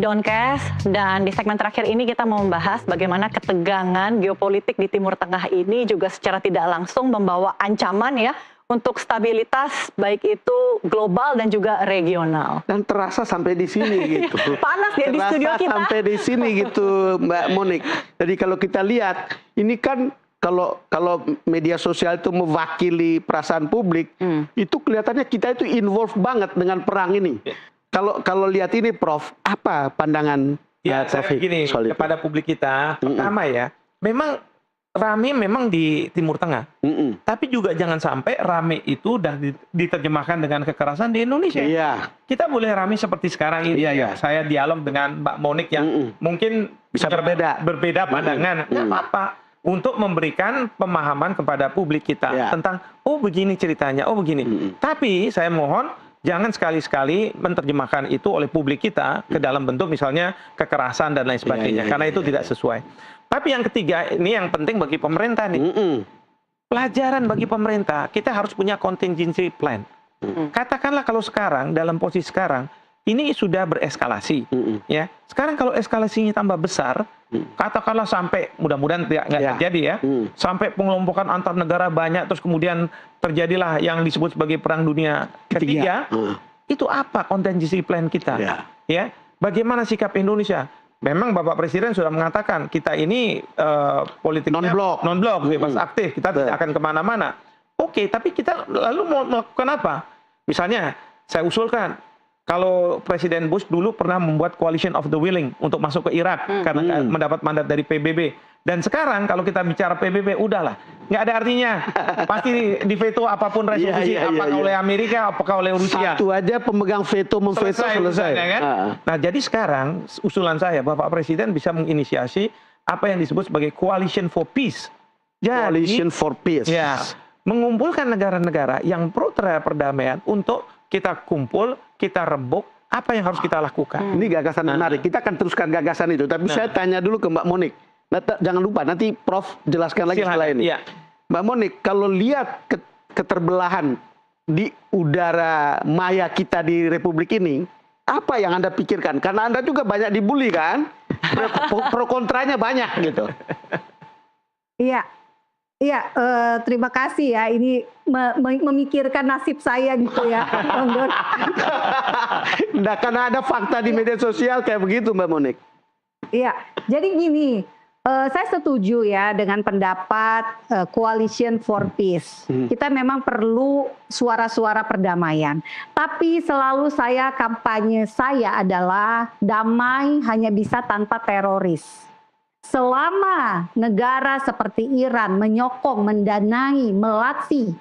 Doncast, dan di segmen terakhir ini kita mau membahas bagaimana ketegangan geopolitik di Timur Tengah ini juga secara tidak langsung membawa ancaman ya untuk stabilitas baik itu global dan juga regional. Dan terasa sampai di sini gitu. Panas ya di studio kita. Sampai di sini gitu Mbak Monik. Jadi kalau kita lihat ini kan kalau media sosial itu mewakili perasaan publik, itu kelihatannya kita itu involved banget dengan perang ini. Kalau lihat ini Prof, apa pandangan ya saya gini kepada publik kita? Pertama ya, memang rame memang di Timur Tengah, tapi juga jangan sampai rame itu udah diterjemahkan dengan kekerasan di Indonesia. Iya. Kita boleh rame seperti sekarang ini. Iya. Saya dialog dengan Mbak Monik yang mungkin bisa berbeda pandangan, nggak apa-apa. Untuk memberikan pemahaman kepada publik kita tentang oh begini ceritanya, oh begini. Tapi saya mohon jangan sekali-sekali menerjemahkan itu oleh publik kita ke dalam bentuk misalnya kekerasan dan lain sebagainya, karena itu tidak sesuai. Tapi yang ketiga, ini yang penting bagi pemerintah nih. Pelajaran bagi pemerintah, kita harus punya contingency plan. Katakanlah kalau sekarang, dalam posisi sekarang, ini sudah bereskalasi. Ya. Sekarang kalau eskalasinya tambah besar, katakanlah sampai, mudah-mudahan nggak terjadi ya, sampai pengelompokan antar negara banyak, terus kemudian terjadilah yang disebut sebagai Perang Dunia Ketiga, itu apa contingency plan kita? Ya, bagaimana sikap Indonesia? Memang Bapak Presiden sudah mengatakan kita ini politiknya non-blok, bebas aktif, kita tidak akan kemana-mana. Oke, tapi kita lalu mau melakukan apa? Misalnya, saya usulkan, kalau Presiden Bush dulu pernah membuat Coalition of the Willing untuk masuk ke Irak karena mendapat mandat dari PBB. Dan sekarang kalau kita bicara PBB, udahlah, nggak ada artinya. Pasti diveto apapun resolusi, apakah oleh Amerika, apakah oleh Rusia. Satu aja pemegang veto memveto selesai. Kan? Nah, jadi sekarang usulan saya, Bapak Presiden bisa menginisiasi apa yang disebut sebagai Coalition for Peace. Jadi, Coalition for Peace. Ya, mengumpulkan negara-negara yang pro terhadap perdamaian untuk kita kumpul, kita rembuk, apa yang harus kita lakukan. Ini gagasan menarik. Kita akan teruskan gagasan itu. Tapi saya tanya dulu ke Mbak Monik. Nah, jangan lupa, nanti Prof jelaskan lagi setelah ini. Mbak Monik, kalau lihat keterbelahan di udara maya kita di Republik ini, apa yang Anda pikirkan? Karena Anda juga banyak dibully kan? Pro kontranya banyak gitu. Iya. Iya, terima kasih ya. Ini memikirkan nasib saya gitu ya, Bang Don. Nah, karena ada fakta di media sosial kayak begitu, Mbak Monik. Iya, jadi gini, saya setuju ya dengan pendapat Coalition for Peace. Kita memang perlu suara-suara perdamaian. Tapi selalu kampanye saya adalah damai hanya bisa tanpa teroris. Selama negara seperti Iran menyokong, mendanai, melatih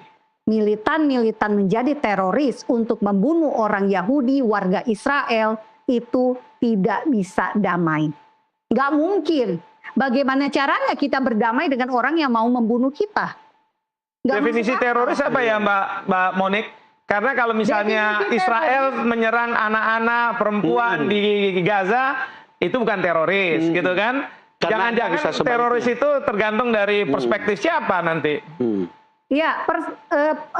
militan-militan menjadi teroris untuk membunuh orang Yahudi, warga Israel, itu tidak bisa damai. Nggak mungkin. Bagaimana caranya kita berdamai dengan orang yang mau membunuh kita? Definisi teroris apa ya Mbak Monik? Karena kalau misalnya Israel menyerang anak-anak, perempuan di Gaza, itu bukan teroris gitu kan? Jangan-jangan teroris itu tergantung dari perspektif siapa nanti. Ya,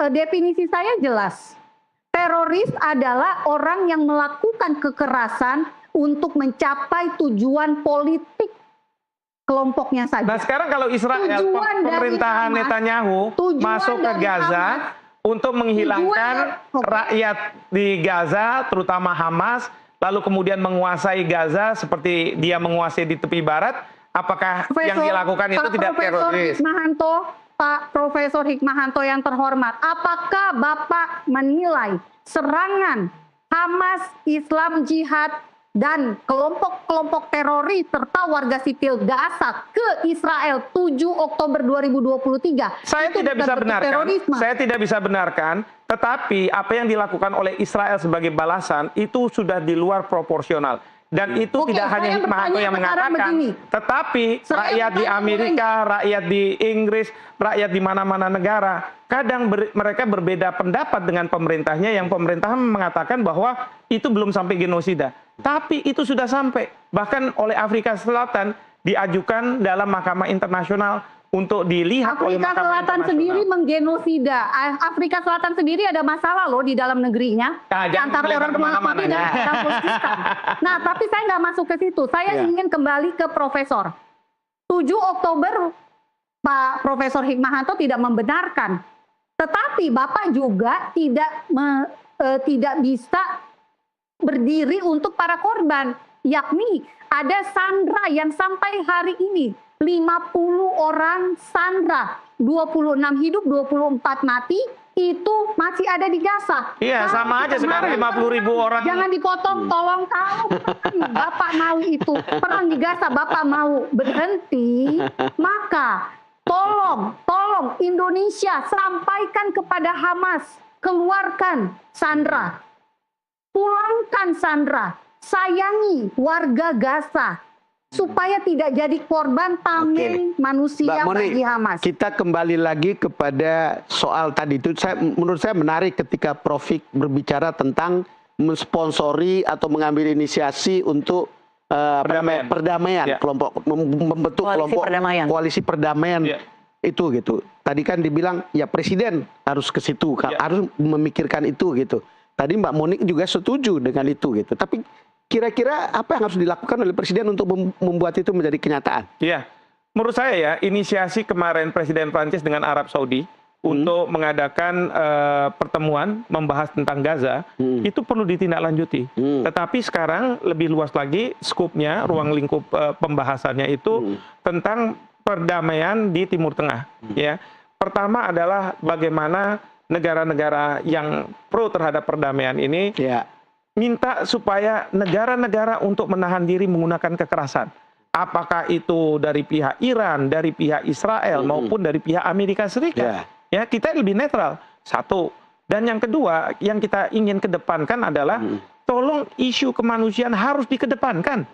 definisi saya jelas. Teroris adalah orang yang melakukan kekerasan untuk mencapai tujuan politik kelompoknya saja. Nah sekarang kalau Israel, pemerintahan Netanyahu masuk ke Gaza untuk menghilangkan rakyat di Gaza, terutama Hamas, lalu kemudian menguasai Gaza seperti dia menguasai di tepi barat, apakah yang dilakukan itu tidak teroris? Pak Profesor Hikmahanto yang terhormat, apakah Bapak menilai serangan Hamas, Islam Jihad, dan kelompok-kelompok teroris serta warga sipil Gaza ke Israel 7 Oktober 2023? Saya tidak bisa benarkan. Saya tidak bisa benarkan. Tetapi apa yang dilakukan oleh Israel sebagai balasan itu sudah di luar proporsional. Dan itu tidak hanya Hikmahanto yang mengatakan, tetapi rakyat di Amerika, rakyat di Inggris, rakyat di mana-mana negara, kadang mereka berbeda pendapat dengan pemerintahnya, yang pemerintah mengatakan bahwa itu belum sampai genosida. Tapi itu sudah sampai. Bahkan oleh Afrika Selatan diajukan dalam Mahkamah Internasional untuk dilihat oleh Afrika Mahkamah Selatan Internasional. sendiri menggenosida. Afrika Selatan sendiri ada masalah loh di dalam negerinya. Jangan Antara orang kemana-mana putih dan ya. orang Pakistan. Nah, tapi saya nggak masuk ke situ. Saya ingin kembali ke Profesor. 7 Oktober Pak Profesor Hikmahanto tidak membenarkan. Tetapi Bapak juga tidak bisa berdiri untuk para korban. Yakni ada Sandra yang sampai hari ini 50 orang Sandra, 26 hidup, 24 mati, itu masih ada di Gaza. Iya, sama aja sekarang 50.000 orang. Jangan dipotong, tolong. Kalau Bapak mau itu perang di Gaza, Bapak mau berhenti, maka tolong Indonesia sampaikan kepada Hamas, keluarkan Sandra, pulangkan Sandra, sayangi warga Gaza supaya tidak jadi korban tameng manusia bagi Hamas. Kita kembali lagi kepada soal tadi itu. Menurut saya menarik ketika Profik berbicara tentang mensponsori atau mengambil inisiasi untuk perdamaian, kelompok membentuk kelompok koalisi perdamaian itu gitu. Tadi kan dibilang ya presiden harus ke situ, harus memikirkan itu gitu. Tadi Mbak Monik juga setuju dengan itu gitu. Tapi kira-kira apa yang harus dilakukan oleh presiden untuk membuat itu menjadi kenyataan? Iya, menurut saya ya inisiasi kemarin Presiden Prancis dengan Arab Saudi untuk mengadakan pertemuan membahas tentang Gaza itu perlu ditindaklanjuti. Tetapi sekarang lebih luas lagi skupnya, ruang lingkup pembahasannya itu tentang perdamaian di Timur Tengah. Ya, pertama adalah bagaimana negara-negara yang pro terhadap perdamaian ini minta supaya negara-negara untuk menahan diri menggunakan kekerasan. Apakah itu dari pihak Iran, dari pihak Israel, maupun dari pihak Amerika Serikat. Ya, kita lebih netral. Satu. Dan yang kedua, yang kita ingin kedepankan adalah tolong isu kemanusiaan harus dikedepankan.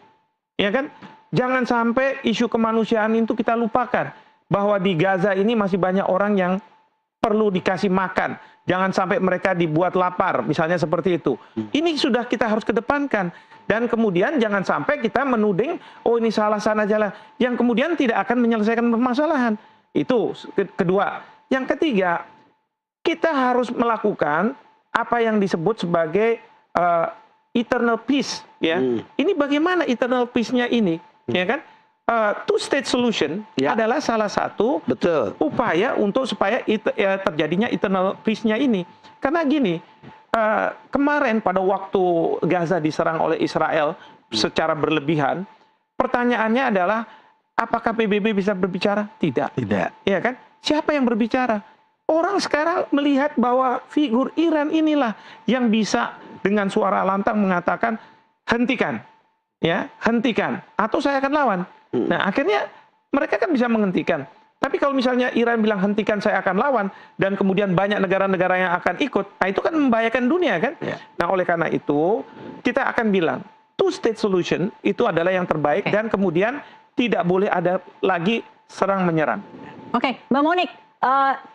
Ya kan? Jangan sampai isu kemanusiaan itu kita lupakan. Bahwa di Gaza ini masih banyak orang yang perlu dikasih makan. Jangan sampai mereka dibuat lapar, misalnya seperti itu. Ini sudah kita harus kedepankan. Dan kemudian jangan sampai kita menuding, oh ini salah sana jalan. Yang kemudian tidak akan menyelesaikan permasalahan. Itu kedua. Yang ketiga, kita harus melakukan apa yang disebut sebagai eternal peace. Ya. Ini bagaimana eternal peace-nya ini? Ya kan? Two-state solution adalah salah satu upaya untuk supaya terjadinya eternal peace-nya ini. Karena gini, kemarin pada waktu Gaza diserang oleh Israel secara berlebihan, pertanyaannya adalah apakah PBB bisa berbicara? Tidak. Ya kan? Siapa yang berbicara? Orang sekarang melihat bahwa figur Iran inilah yang bisa dengan suara lantang mengatakan hentikan, ya, hentikan, atau saya akan lawan. Nah, akhirnya mereka kan bisa menghentikan. Tapi kalau misalnya Iran bilang hentikan, saya akan lawan, dan kemudian banyak negara-negara yang akan ikut, nah itu kan membahayakan dunia kan? Nah, oleh karena itu kita akan bilang two-state solution itu adalah yang terbaik dan kemudian tidak boleh ada lagi serang menyerang. Oke, Mbak Monik,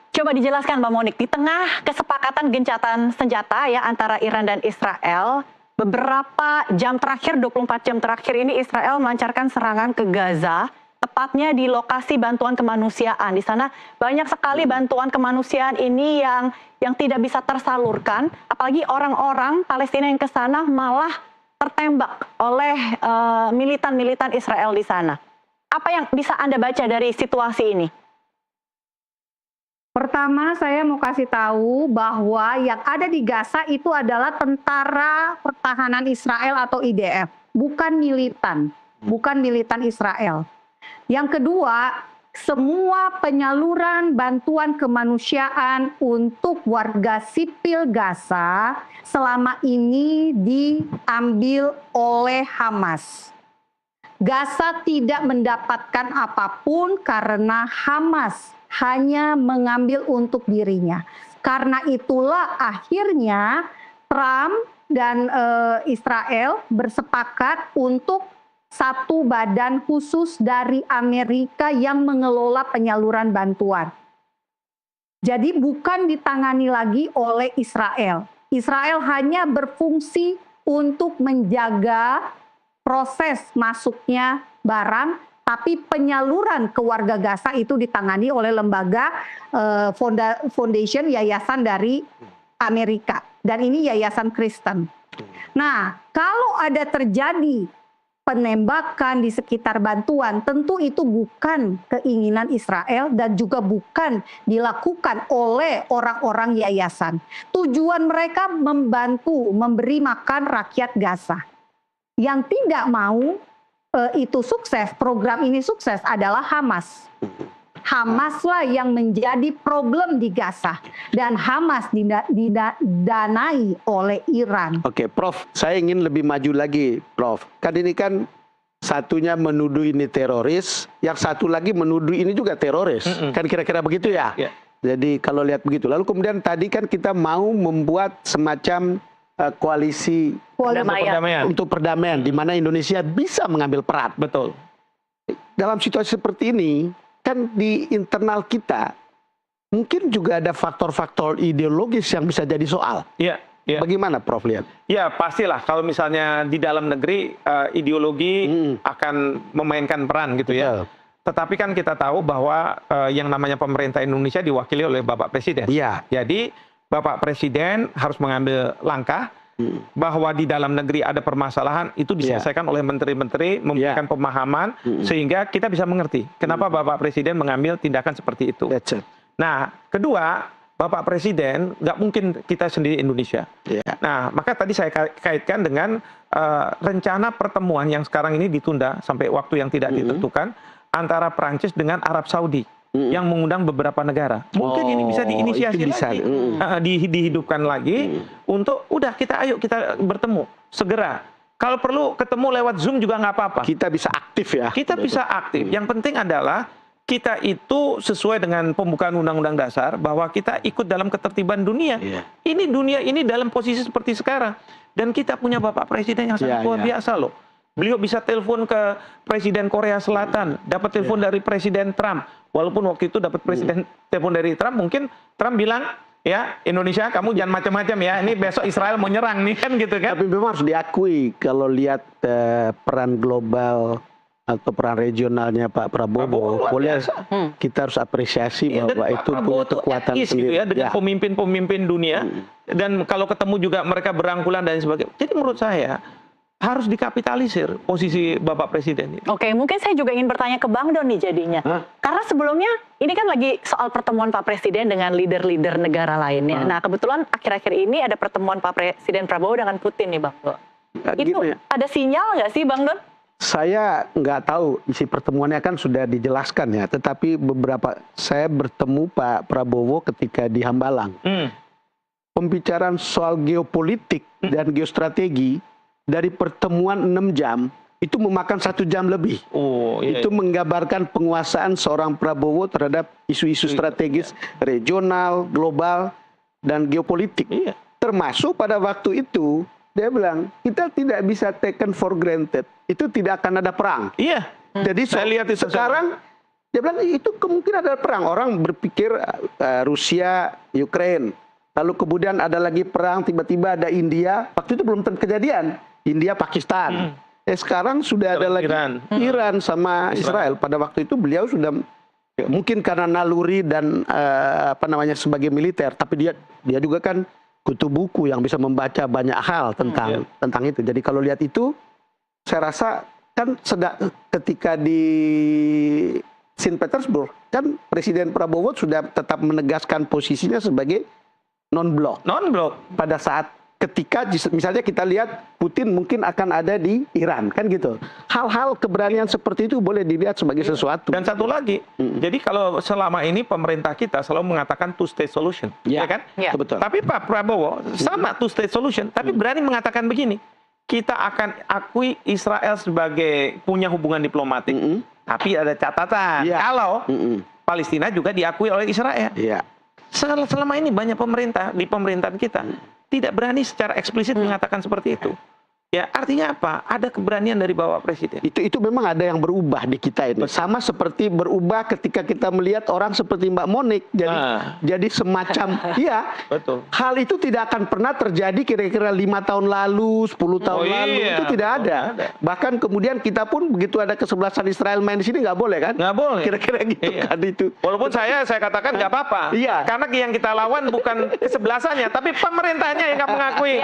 coba dijelaskan Mbak Monik, di tengah kesepakatan gencatan senjata ya antara Iran dan Israel, beberapa jam terakhir, 24 jam terakhir ini Israel melancarkan serangan ke Gaza, tepatnya di lokasi bantuan kemanusiaan. Di sana banyak sekali bantuan kemanusiaan ini yang tidak bisa tersalurkan, apalagi orang-orang Palestina yang ke sana malah tertembak oleh militan-militan Israel di sana. Apa yang bisa Anda baca dari situasi ini? Pertama, saya mau kasih tahu bahwa yang ada di Gaza itu adalah tentara pertahanan Israel atau IDF, bukan militan Israel. Yang kedua, semua penyaluran bantuan kemanusiaan untuk warga sipil Gaza selama ini diambil oleh Hamas. Gaza tidak mendapatkan apapun karena Hamas hanya mengambil untuk dirinya. Karena itulah akhirnya Trump dan Israel bersepakat untuk satu badan khusus dari Amerika yang mengelola penyaluran bantuan. Jadi bukan ditangani lagi oleh Israel. Israel hanya berfungsi untuk menjaga proses masuknya barang, tapi penyaluran ke warga Gaza itu ditangani oleh lembaga foundation yayasan dari Amerika, dan ini yayasan Kristen. Nah, kalau ada terjadi penembakan di sekitar bantuan, tentu itu bukan keinginan Israel dan juga bukan dilakukan oleh orang-orang yayasan. Tujuan mereka membantu memberi makan rakyat Gaza. Yang tidak mau itu sukses, program ini sukses adalah Hamas. Hamaslah yang menjadi problem di Gaza, dan Hamas didanai oleh Iran. Oke, Prof, saya ingin lebih maju lagi, Prof. Kan ini kan satunya menuduh ini teroris, yang satu lagi menuduh ini juga teroris. Kan kira-kira begitu ya? Jadi kalau lihat begitu, lalu kemudian tadi kan kita mau membuat semacam koalisi perdamaian untuk perdamaian, di mana Indonesia bisa mengambil peran. Betul. Dalam situasi seperti ini, kan di internal kita mungkin juga ada faktor-faktor ideologis yang bisa jadi soal. Iya. Bagaimana Prof lihat? Ya pastilah kalau misalnya di dalam negeri ideologi akan memainkan peran gitu ya. Tetapi kan kita tahu bahwa yang namanya pemerintah Indonesia diwakili oleh Bapak Presiden. Iya. Jadi Bapak Presiden harus mengambil langkah bahwa di dalam negeri ada permasalahan, itu diselesaikan oleh menteri-menteri, memberikan pemahaman sehingga kita bisa mengerti kenapa Bapak Presiden mengambil tindakan seperti itu. Nah, kedua, Bapak Presiden nggak mungkin kita sendiri Indonesia. Nah, maka tadi saya kaitkan dengan rencana pertemuan yang sekarang ini ditunda sampai waktu yang tidak ditentukan antara Prancis dengan Arab Saudi yang mengundang beberapa negara. Mungkin ini bisa diinisiasi lagi, dihidupkan lagi untuk udah ayo kita bertemu segera. Kalau perlu ketemu lewat Zoom juga nggak apa-apa. Kita bisa aktif ya. Kita bisa aktif. Yang penting adalah kita itu sesuai dengan pembukaan Undang-Undang Dasar bahwa kita ikut dalam ketertiban dunia. Ini dunia ini dalam posisi seperti sekarang, dan kita punya Bapak Presiden yang sangat luar biasa loh. Beliau bisa telepon ke Presiden Korea Selatan, dapat telepon dari Presiden Trump. Walaupun waktu itu dapat telepon dari Trump, mungkin Trump bilang, ya Indonesia kamu jangan macam-macam ya, ini besok Israel mau nyerang nih kan gitu kan. Tapi memang harus diakui kalau lihat peran global atau peran regionalnya Pak Prabowo, kita harus apresiasi bahwa itu punya kekuatan sendiri. Gitu ya, dengan pemimpin-pemimpin dunia, dan kalau ketemu juga mereka berangkulan dan sebagainya. Jadi menurut saya harus dikapitalisir posisi Bapak Presiden ini. Oke, mungkin saya juga ingin bertanya ke Bang Don nih jadinya. Karena sebelumnya ini kan lagi soal pertemuan Pak Presiden dengan leader-leader negara lainnya. Nah, kebetulan akhir-akhir ini ada pertemuan Pak Presiden Prabowo dengan Putin nih Bang Don. Itu ada sinyal nggak sih Bang Don? Saya nggak tahu isi pertemuannya, kan sudah dijelaskan ya. Tetapi saya bertemu Pak Prabowo ketika di Hambalang. Pembicaraan soal geopolitik dan geostrategi dari pertemuan 6 jam itu memakan 1 jam lebih. Itu menggambarkan penguasaan seorang Prabowo terhadap isu-isu strategis regional, global, dan geopolitik. Termasuk pada waktu itu dia bilang kita tidak bisa taken for granted. Itu tidak akan ada perang. Jadi saya lihat itu sekarang dia bilang itu kemungkinan ada perang. Orang berpikir Rusia, Ukraine. Lalu kemudian ada lagi perang, tiba-tiba ada India. Waktu itu belum kejadian. India, Pakistan. Sekarang sudah ada lagi Iran sama Israel. Pada waktu itu beliau sudah mungkin karena naluri dan sebagai militer, tapi dia juga kan kutu buku yang bisa membaca banyak hal tentang itu. Jadi kalau lihat itu, saya rasa kan ketika di Saint Petersburg kan Presiden Prabowo sudah tetap menegaskan posisinya sebagai non-blok. Pada saat ketika misalnya kita lihat Putin mungkin akan ada di Iran, kan gitu. Hal-hal keberanian seperti itu boleh dilihat sebagai sesuatu. Dan satu lagi, jadi kalau selama ini pemerintah kita selalu mengatakan two-state solution, ya kan? Betul. Tapi Pak Prabowo sama two-state solution, tapi berani mengatakan begini, kita akan akui Israel sebagai punya hubungan diplomatik, tapi ada catatan, kalau Palestina juga diakui oleh Israel. Selama ini banyak pemerintah di pemerintahan kita tidak berani secara eksplisit mengatakan seperti itu. Ya, artinya apa? Ada keberanian dari Bapak Presiden. Itu memang ada yang berubah di kita ini. Sama seperti berubah ketika kita melihat orang seperti Mbak Monik. Jadi semacam, iya. Betul. Hal itu tidak akan pernah terjadi kira-kira 5 tahun lalu, 10 tahun lalu. Itu tidak ada. Bahkan kemudian kita pun begitu ada kesebelasan Israel main di sini nggak boleh kan? Nggak boleh. Kira-kira gitu kan itu. Walaupun saya katakan nggak apa-apa. Iya. Karena yang kita lawan bukan kesebelasannya, tapi pemerintahnya yang nggak mengakui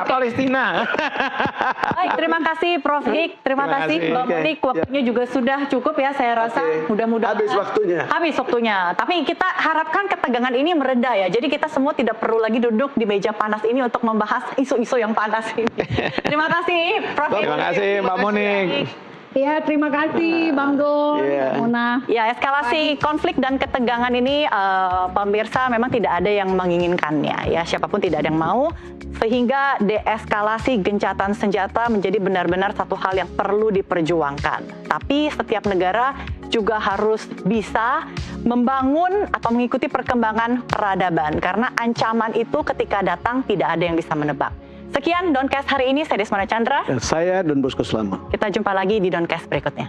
Palestina. Baik, terima kasih Prof. Hik, terima kasih Mbak Monik. Waktunya juga sudah cukup ya, saya rasa. Mudah-mudahan habis waktunya. Habis waktunya. Tapi kita harapkan ketegangan ini mereda ya. Jadi kita semua tidak perlu lagi duduk di meja panas ini untuk membahas isu-isu yang panas ini. Terima kasih Prof. Hik. Terima kasih Mbak Monik. Ya, terima kasih Bang Dul, Mona. Ya, eskalasi konflik dan ketegangan ini pemirsa memang tidak ada yang menginginkannya ya, siapapun tidak ada yang mau, sehingga deeskalasi gencatan senjata menjadi benar-benar satu hal yang perlu diperjuangkan. Tapi setiap negara juga harus bisa membangun atau mengikuti perkembangan peradaban, karena ancaman itu ketika datang tidak ada yang bisa menebak. Sekian Doncast hari ini, saya Desmona Chandra. Dan saya Don Bosco Slamet. Kita jumpa lagi di Doncast berikutnya.